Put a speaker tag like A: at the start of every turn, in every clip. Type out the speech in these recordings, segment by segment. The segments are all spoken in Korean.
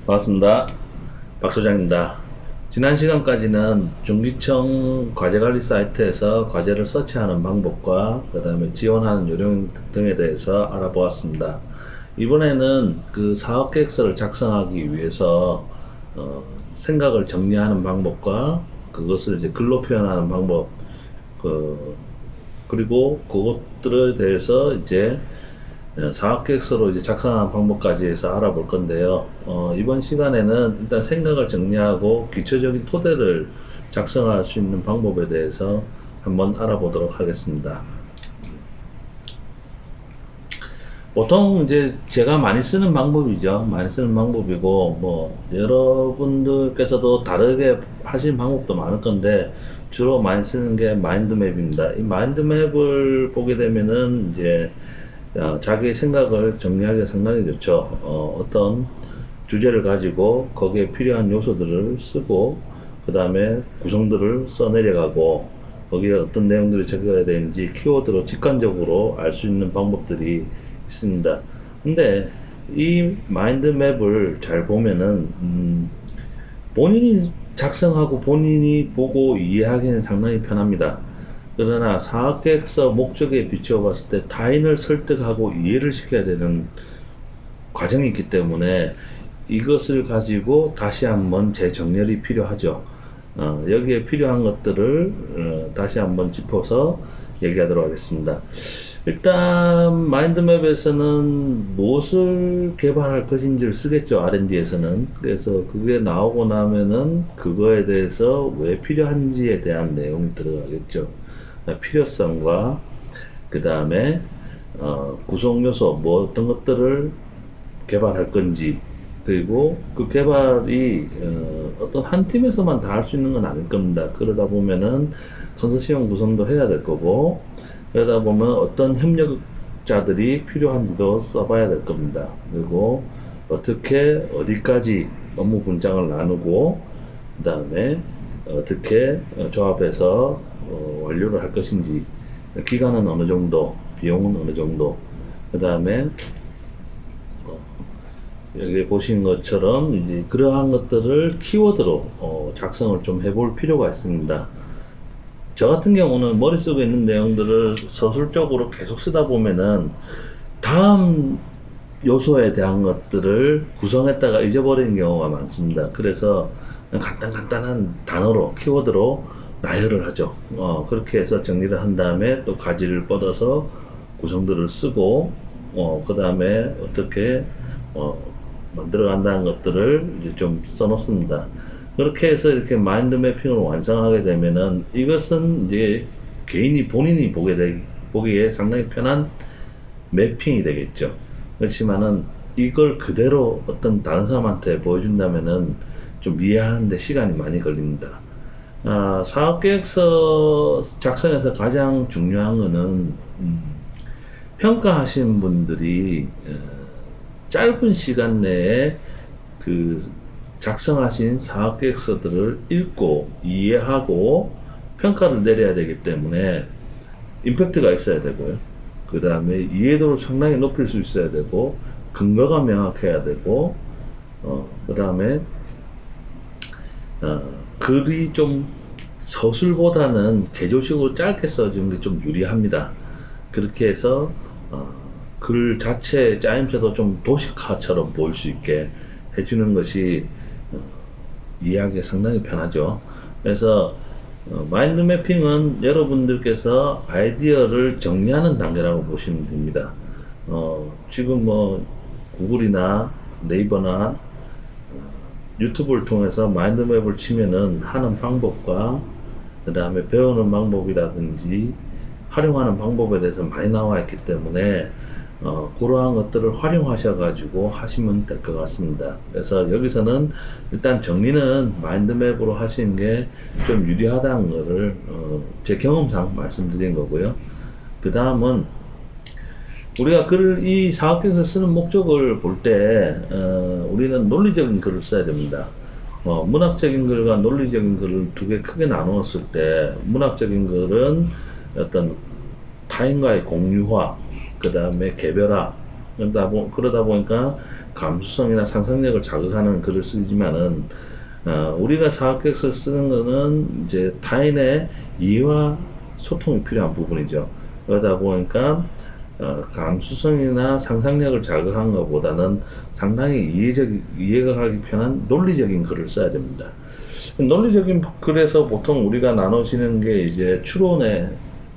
A: 반갑습니다. 박 소장입니다. 지난 시간까지는 중기청 과제관리 사이트에서 과제를 서치하는 방법과 그 다음에 지원하는 요령 등에 대해서 알아보았습니다. 이번에는 그 사업계획서를 작성하기 위해서 생각을 정리하는 방법과 그것을 이제 글로 표현하는 방법, 그리고 그것들에 대해서 이제 사업계획서로 이제 작성하는 방법까지 해서 알아볼 건데요. 이번 시간에는 일단 생각을 정리하고 기초적인 토대를 작성할 수 있는 방법에 대해서 한번 알아보도록 하겠습니다. 보통 이제 제가 많이 쓰는 방법이죠. 많이 쓰는 방법이고, 뭐, 여러분들께서도 다르게 하시는 방법도 많을 건데, 주로 많이 쓰는 게 마인드맵입니다. 이 마인드맵을 보게 되면은, 이제, 자기의 생각을 정리하기가 상당히 좋죠. 어떤 주제를 가지고 거기에 필요한 요소들을 쓰고, 그 다음에 구성들을 써내려가고, 거기에 어떤 내용들이 적혀야 되는지 키워드로 직관적으로 알 수 있는 방법들이 있습니다. 근데 이 마인드맵을 잘 보면은 본인이 작성하고 본인이 보고 이해하기는 상당히 편합니다. 그러나 사업계획서 목적에 비추어 봤을 때 타인을 설득하고 이해를 시켜야 되는 과정이 있기 때문에 이것을 가지고 다시 한번 재정렬이 필요하죠. 여기에 필요한 것들을 다시 한번 짚어서 얘기하도록 하겠습니다. 일단 마인드맵에서는 무엇을 개발할 것인지를 쓰겠죠. R&D에서는. 그래서 그게 나오고 나면은 그거에 대해서 왜 필요한지에 대한 내용이 들어가겠죠. 필요성과 그 다음에 구성 요소 뭐 어떤 것들을 개발할 건지, 그리고 그 개발이 어떤 한 팀에서만 다 할 수 있는 건 아닐 겁니다. 그러다 보면은 컨소시엄 구성도 해야 될 거고, 그러다 보면 어떤 협력자들이 필요한지도 써봐야 될 겁니다. 그리고 어떻게 어디까지 업무 분장을 나누고, 그 다음에 어떻게 조합해서 완료를 할 것인지, 기간은 어느 정도, 비용은 어느 정도, 그 다음에 여기 보신 것처럼 이제 그러한 것들을 키워드로 작성을 좀 해볼 필요가 있습니다. 저 같은 경우는 머릿속에 있는 내용들을 서술적으로 계속 쓰다 보면은 다음 요소에 대한 것들을 구성했다가 잊어버리는 경우가 많습니다. 그래서 간단한 단어로, 키워드로 나열을 하죠. 그렇게 해서 정리를 한 다음에 또 가지를 뻗어서 구성들을 쓰고, 그 다음에 어떻게, 만들어 간다는 것들을 이제 좀 써놓습니다. 그렇게 해서 이렇게 마인드 매핑을 완성하게 되면은 이것은 이제 개인이 본인이 보기에 상당히 편한 매핑이 되겠죠. 그렇지만은 이걸 그대로 어떤 다른 사람한테 보여준다면은 좀 이해하는데 시간이 많이 걸립니다. 사업계획서 작성에서 가장 중요한 거는 평가하신 분들이 짧은 시간 내에 그 작성하신 사업계획서들을 읽고 이해하고 평가를 내려야 되기 때문에 임팩트가 있어야 되고요. 그 다음에 이해도를 상당히 높일 수 있어야 되고, 근거가 명확해야 되고, 그 다음에 글이 좀 서술보다는 개조식으로 짧게 써주는 게 좀 유리합니다. 그렇게 해서 글 자체 짜임새도 좀 도식화처럼 보일 수 있게 해주는 것이 이해하기가 상당히 편하죠. 그래서 마인드 매핑은 여러분들께서 아이디어를 정리하는 단계라고 보시면 됩니다. 지금 뭐 구글이나 네이버나 유튜브를 통해서 마인드맵을 치면은 하는 방법과 그 다음에 배우는 방법이라든지 활용하는 방법에 대해서 많이 나와 있기 때문에 그러한 것들을 활용하셔가지고 하시면 될 것 같습니다. 그래서 여기서는 일단 정리는 마인드맵으로 하시는 게 좀 유리하다는 거를 제 경험상 말씀드린 거고요. 그 다음은 우리가 이 사업계획서 쓰는 목적을 볼 때 우리는 논리적인 글을 써야 됩니다. 문학적인 글과 논리적인 글을 두 개 크게 나누었을 때, 문학적인 글은 어떤 타인과의 공유화, 그 다음에 개별화, 그러다 보니까 감수성이나 상상력을 자극하는 글을 쓰지만은 우리가 사학계획서를 쓰는 거는 이제 타인의 이해와 소통이 필요한 부분이죠. 그러다 보니까 감수성이나 상상력을 자극한 것보다는 상당히 이해가 가기 편한 논리적인 글을 써야 됩니다. 논리적인 글에서 보통 우리가 나눠지는 게 이제 추론의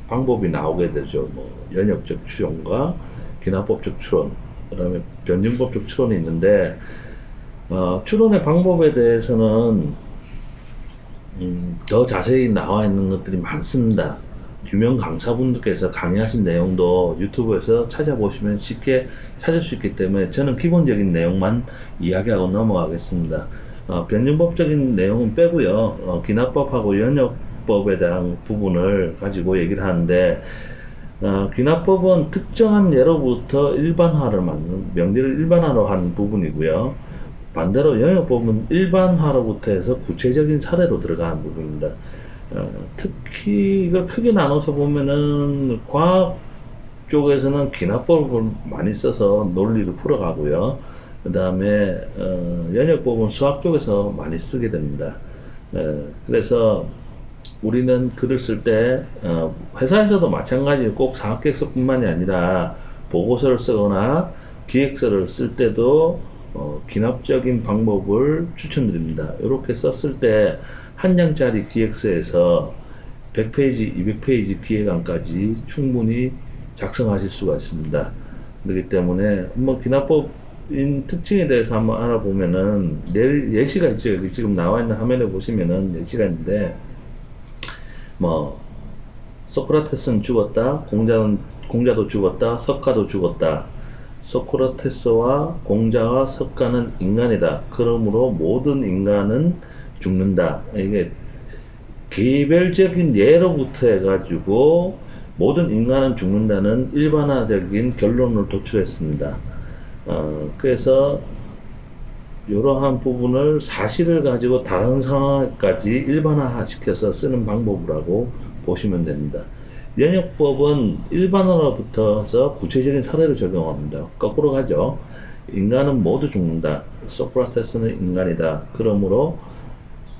A: 방법이 나오게 되죠. 뭐 연역적 추론과 기납법적 추론, 그다음에 변증법적 추론이 있는데 추론의 방법에 대해서는 더 자세히 나와 있는 것들이 많습니다. 유명 강사분들께서 강의하신 내용도 유튜브에서 찾아보시면 쉽게 찾을 수 있기 때문에 저는 기본적인 내용만 이야기하고 넘어가겠습니다. 변증법적인 내용은 빼고요. 기납법하고 연역법에 대한 부분을 가지고 얘기를 하는데 기납법은 특정한 예로부터 일반화를 만드는 명제를 일반화로 하는 부분이고요. 반대로 영역법은 일반화로부터 해서 구체적인 사례로 들어가는 부분입니다. 특히 이걸 크게 나눠서 보면은 과학 쪽에서는 기납법을 많이 써서 논리를 풀어가고요. 그 다음에 연역법은 수학 쪽에서 많이 쓰게 됩니다. 그래서 우리는 글을 쓸 때 회사에서도 마찬가지로 꼭 사업계획서뿐만이 아니라 보고서를 쓰거나 기획서를 쓸 때도 기납적인 방법을 추천드립니다. 이렇게 썼을 때 한 장짜리 기획서에서 100페이지, 200페이지 기획안까지 충분히 작성하실 수가 있습니다. 그렇기 때문에 뭐 기납법인 특징에 대해서 한번 알아보면은 예시가 있죠. 여기 지금 나와 있는 화면에 보시면은 예시가 있는데 뭐 소크라테스는 죽었다, 공자도 죽었다, 석가도 죽었다. 소크라테스와 공자와 석가는 인간이다. 그러므로 모든 인간은 죽는다. 이게 개별적인 예로부터 해가지고 모든 인간은 죽는다는 일반화적인 결론을 도출했습니다. 그래서 이러한 부분을 사실을 가지고 다른 상황까지 일반화시켜서 쓰는 방법이라고 보시면 됩니다. 연역법은 일반화로부터서 구체적인 사례를 적용합니다. 거꾸로 가죠. 인간은 모두 죽는다. 소크라테스는 인간이다. 그러므로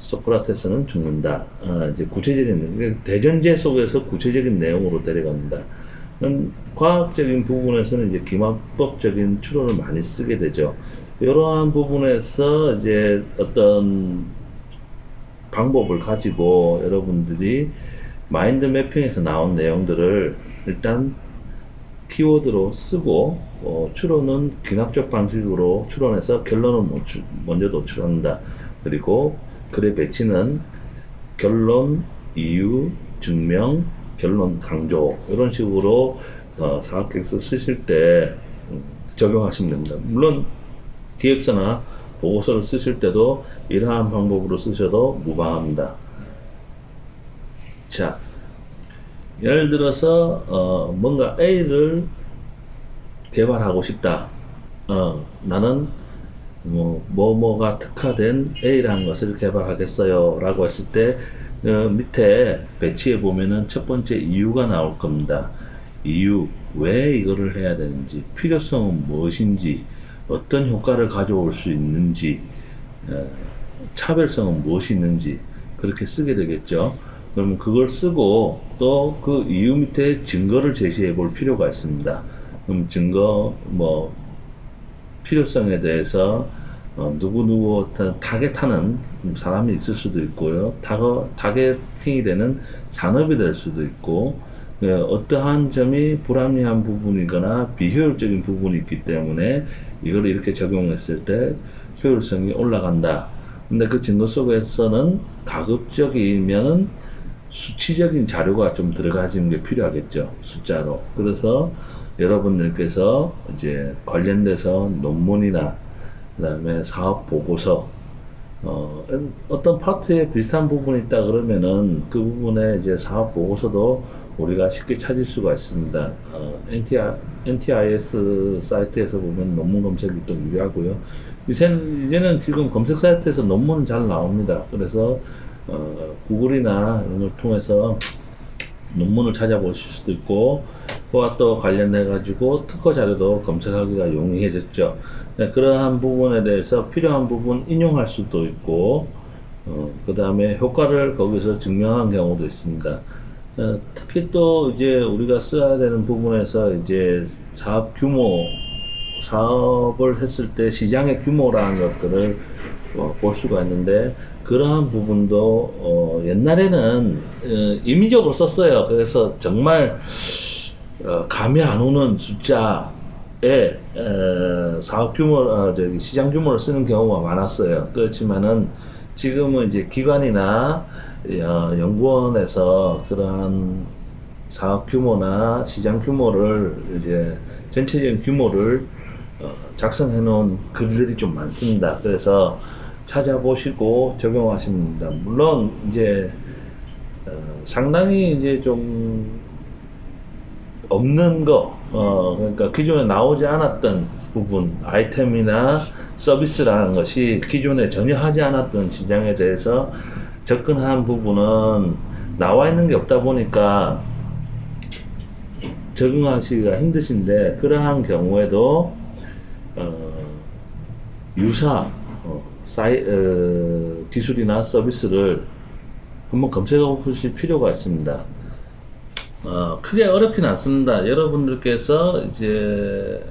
A: 소크라테스는 죽는다. 이제 구체적인 대전제 속에서 구체적인 내용으로 데려갑니다. 과학적인 부분에서는 이제 기납법적인 추론을 많이 쓰게 되죠. 이러한 부분에서 이제 어떤 방법을 가지고 여러분들이 마인드 매핑에서 나온 내용들을 일단 키워드로 쓰고 추론은 기납적 방식으로 추론해서 결론을 먼저 도출한다. 그리고 글의 배치는 결론, 이유, 증명, 결론, 강조 이런 식으로 사학계획서 쓰실 때 적용하시면 됩니다. 물론 기획서나 보고서를 쓰실 때도 이러한 방법으로 쓰셔도 무방합니다. 자, 예를 들어서 뭔가 A를 개발하고 싶다. 나는 뭐가 특화된 A라는 것을 개발하겠어요 라고 했을 때 밑에 배치해 보면은 첫 번째 이유가 나올 겁니다. 이유, 왜 이거를 해야 되는지, 필요성은 무엇인지, 어떤 효과를 가져올 수 있는지, 차별성은 무엇이 있는지 그렇게 쓰게 되겠죠. 그러면 그걸 쓰고 또 그 이유 밑에 증거를 제시해 볼 필요가 있습니다. 그럼 증거, 필요성에 대해서 누구 어떤 타겟하는 사람이 있을 수도 있고요. 타겟팅이 되는 산업이 될 수도 있고, 어떠한 점이 불합리한 부분이거나 비효율적인 부분이 있기 때문에 이걸 이렇게 적용했을 때 효율성이 올라간다. 근데 그 증거 속에서는 가급적이면은 수치적인 자료가 좀 들어가지는 게 필요하겠죠. 숫자로. 그래서 여러분들께서 이제 관련돼서 논문이나 그 다음에 사업 보고서 어떤 파트에 비슷한 부분이 있다 그러면은 그 부분에 이제 사업 보고서도 우리가 쉽게 찾을 수가 있습니다. NTIS 사이트에서 보면 논문 검색이 또 유리하고요. 이제는 지금 검색 사이트에서 논문은 잘 나옵니다. 그래서 구글이나 이런 걸 통해서 논문을 찾아보실 수도 있고, 그와 또 관련해 가지고 특허 자료도 검색하기가 용이해졌죠. 네, 그러한 부분에 대해서 필요한 부분 인용할 수도 있고, 그 다음에 효과를 거기서 증명한 경우도 있습니다. 특히 또 이제 우리가 써야 되는 부분에서 이제 사업 규모, 사업을 했을 때 시장의 규모라는 것들을 볼 수가 있는데, 그러한 부분도 옛날에는 임의적으로 썼어요. 그래서 정말 감이 안 오는 숫자에 사업 규모, 저기 시장 규모를 쓰는 경우가 많았어요. 그렇지만은 지금은 이제 기관이나 연구원에서 그러한 사업 규모나 시장 규모를 이제 전체적인 규모를 작성해 놓은 글들이 좀 많습니다. 그래서 찾아보시고 적용하시면 됩니다. 물론 이제 상당히 이제 좀 없는 거, 그러니까 기존에 나오지 않았던 부분, 아이템이나 서비스라는 것이 기존에 전혀 하지 않았던 시장에 대해서 접근한 부분은 나와 있는 게 없다 보니까 적응하시기가 힘드신데, 그러한 경우에도 유사 기술이나 서비스를 한번 검색해 보실 필요가 있습니다. 크게 어렵진 않습니다. 여러분들께서 이제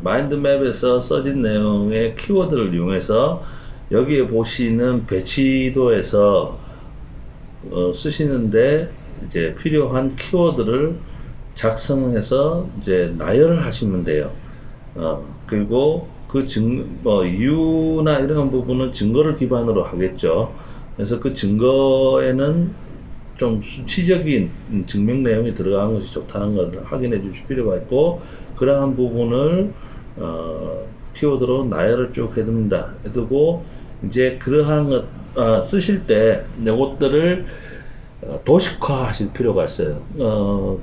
A: 마인드맵에서 써진 내용의 키워드를 이용해서 여기에 보시는 배치도에서 쓰시는데 이제 필요한 키워드를 작성해서 이제 나열을 하시면 돼요. 그리고 그 이유나 이런 부분은 증거를 기반으로 하겠죠. 그래서 그 증거에는 좀 수치적인 증명 내용이 들어간 것이 좋다는 것을 확인해 주실 필요가 있고, 그러한 부분을 키워드로 나열을 쭉 해둡니다. 해두고 이제 그러한 것 쓰실 때 이것들을 도식화 하실 필요가 있어요.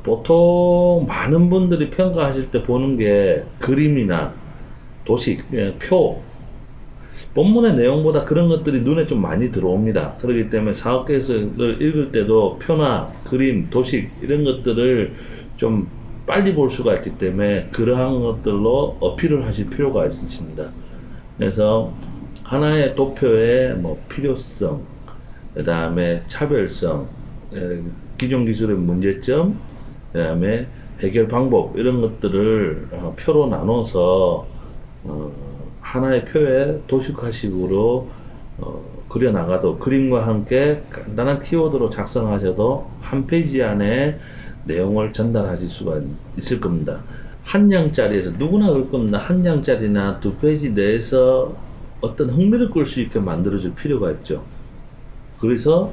A: 보통 많은 분들이 평가하실 때 보는 게 그림이나 도식, 표, 본문의 내용보다 그런 것들이 눈에 좀 많이 들어옵니다. 그렇기 때문에 사업 계획서를 읽을 때도 표나 그림, 도식 이런 것들을 좀 빨리 볼 수가 있기 때문에 그러한 것들로 어필을 하실 필요가 있으십니다. 그래서 하나의 도표의 뭐 필요성, 그 다음에 차별성, 기존 기술의 문제점, 그 다음에 해결 방법 이런 것들을 표로 나눠서 하나의 표에 도식화식으로 그려나가도, 그림과 함께 간단한 키워드로 작성하셔도 한 페이지 안에 내용을 전달하실 수가 있을 겁니다. 한 장짜리에서 누구나 그럴 겁니다. 한 장짜리나 두 페이지 내에서 어떤 흥미를 끌 수 있게 만들어줄 필요가 있죠. 그래서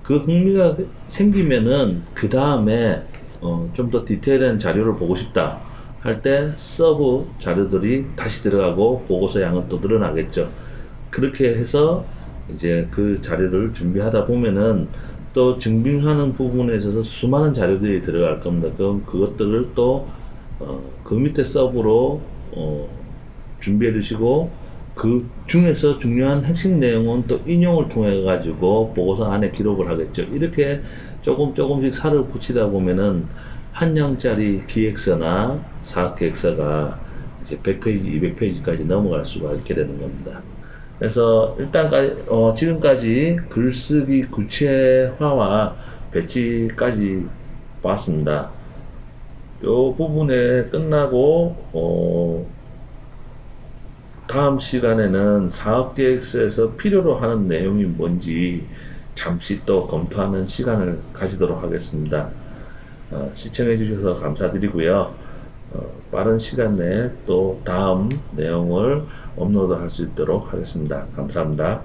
A: 그 흥미가 생기면은 그 다음에 좀 더 디테일한 자료를 보고 싶다 할 때 서브 자료들이 다시 들어가고 보고서 양은 또 늘어나겠죠. 그렇게 해서 이제 그 자료를 준비하다 보면은 또 증빙하는 부분에 있어서 수많은 자료들이 들어갈 겁니다. 그럼 그것들을 또 그 밑에 서브로 준비해 두시고, 그 중에서 중요한 핵심 내용은 또 인용을 통해 가지고 보고서 안에 기록을 하겠죠. 이렇게 조금씩 살을 붙이다 보면은 한 장짜리 기획서나 사업계획서가 이제 100페이지, 200페이지까지 넘어갈 수가 있게 되는 겁니다. 그래서 일단까지 지금까지 글쓰기 구체화와 배치까지 봤습니다. 요 부분에 끝나고 다음 시간에는 사업계획서에서 필요로 하는 내용이 뭔지 잠시 또 검토하는 시간을 가지도록 하겠습니다. 시청해 주셔서 감사드리고요. 빠른 시간 내에 또 다음 내용을 업로드 할 수 있도록 하겠습니다. 감사합니다.